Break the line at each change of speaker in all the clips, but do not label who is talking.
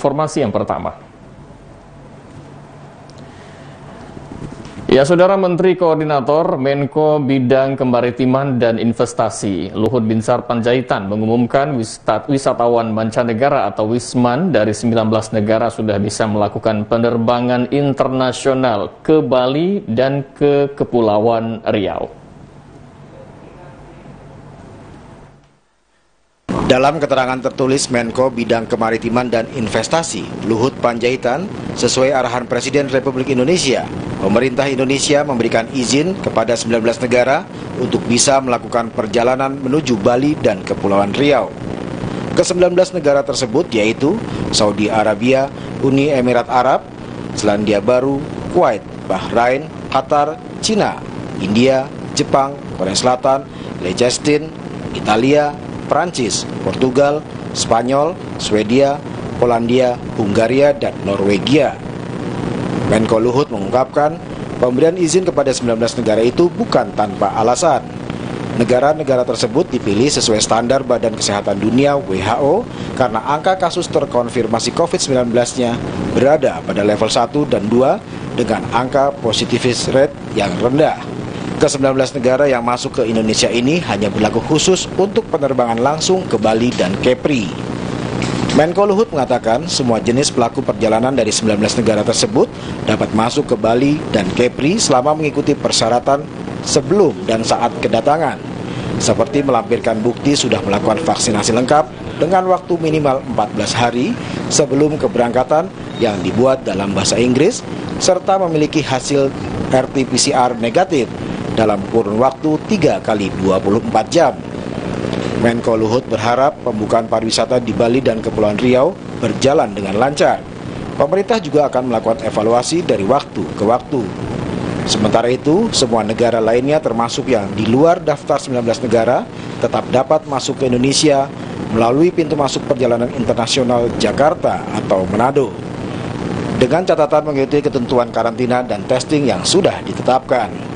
informasi yang pertama. Ya, Saudara, Menteri Koordinator Menko Bidang Kemaritiman dan Investasi Luhut Binsar Panjaitan mengumumkan wisatawan mancanegara atau Wisman dari 19 negara sudah bisa melakukan penerbangan internasional ke Bali dan ke Kepulauan Riau.
Dalam keterangan tertulis Menko Bidang Kemaritiman dan Investasi Luhut Panjaitan, sesuai arahan Presiden Republik Indonesia, pemerintah Indonesia memberikan izin kepada 19 negara untuk bisa melakukan perjalanan menuju Bali dan Kepulauan Riau. Ke-19 negara tersebut yaitu Saudi Arabia, Uni Emirat Arab, Selandia Baru, Kuwait, Bahrain, Qatar, Cina, India, Jepang, Korea Selatan, Liechtenstein, Italia, Prancis, Portugal, Spanyol, Swedia, Polandia, Hungaria, dan Norwegia. Menko Luhut mengungkapkan, pemberian izin kepada 19 negara itu bukan tanpa alasan. Negara-negara tersebut dipilih sesuai standar Badan Kesehatan Dunia (WHO) karena angka kasus terkonfirmasi COVID-19-nya berada pada level 1 dan 2 dengan angka positivity rate yang rendah. Ke-19 negara yang masuk ke Indonesia ini hanya berlaku khusus untuk penerbangan langsung ke Bali dan Kepri. Menko Luhut mengatakan semua jenis pelaku perjalanan dari 19 negara tersebut dapat masuk ke Bali dan Kepri selama mengikuti persyaratan sebelum dan saat kedatangan, seperti melampirkan bukti sudah melakukan vaksinasi lengkap dengan waktu minimal 14 hari sebelum keberangkatan yang dibuat dalam bahasa Inggris, serta memiliki hasil RT-PCR negatif dalam kurun waktu 3 kali 24 jam. Menko Luhut berharap pembukaan pariwisata di Bali dan Kepulauan Riau berjalan dengan lancar. Pemerintah juga akan melakukan evaluasi dari waktu ke waktu. Sementara itu, semua negara lainnya termasuk yang di luar daftar 19 negara tetap dapat masuk ke Indonesia melalui pintu masuk perjalanan internasional Jakarta atau Manado, dengan catatan mengikuti ketentuan karantina dan testing yang sudah ditetapkan.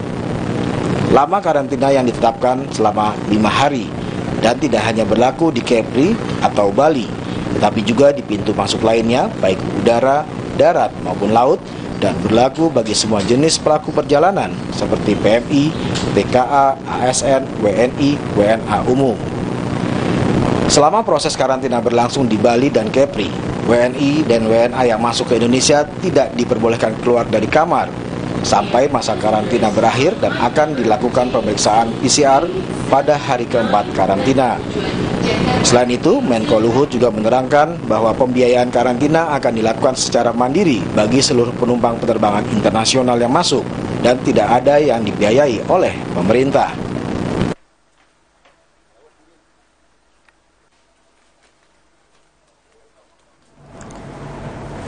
Lama karantina yang ditetapkan selama 5 hari dan tidak hanya berlaku di Kepri atau Bali, tetapi juga di pintu masuk lainnya baik udara, darat maupun laut, dan berlaku bagi semua jenis pelaku perjalanan seperti PMI, TKA, ASN, WNI, WNA umum. Selama proses karantina berlangsung di Bali dan Kepri, WNI dan WNA yang masuk ke Indonesia tidak diperbolehkan keluar dari kamar sampai masa karantina berakhir dan akan dilakukan pemeriksaan PCR pada hari keempat karantina. Selain itu, Menko Luhut juga menerangkan bahwa pembiayaan karantina akan dilakukan secara mandiri bagi seluruh penumpang penerbangan internasional yang masuk dan tidak ada yang dibiayai oleh pemerintah.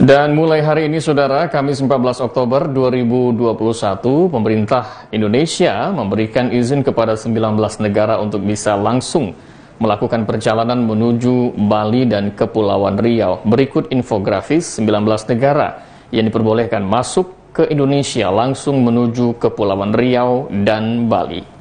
Dan mulai hari ini, Saudara, Kamis 14 Oktober 2021, pemerintah Indonesia memberikan izin kepada 19 negara untuk bisa langsung melakukan perjalanan menuju Bali dan Kepulauan Riau. Berikut infografis 19 negara yang diperbolehkan masuk ke Indonesia langsung menuju Kepulauan Riau dan Bali.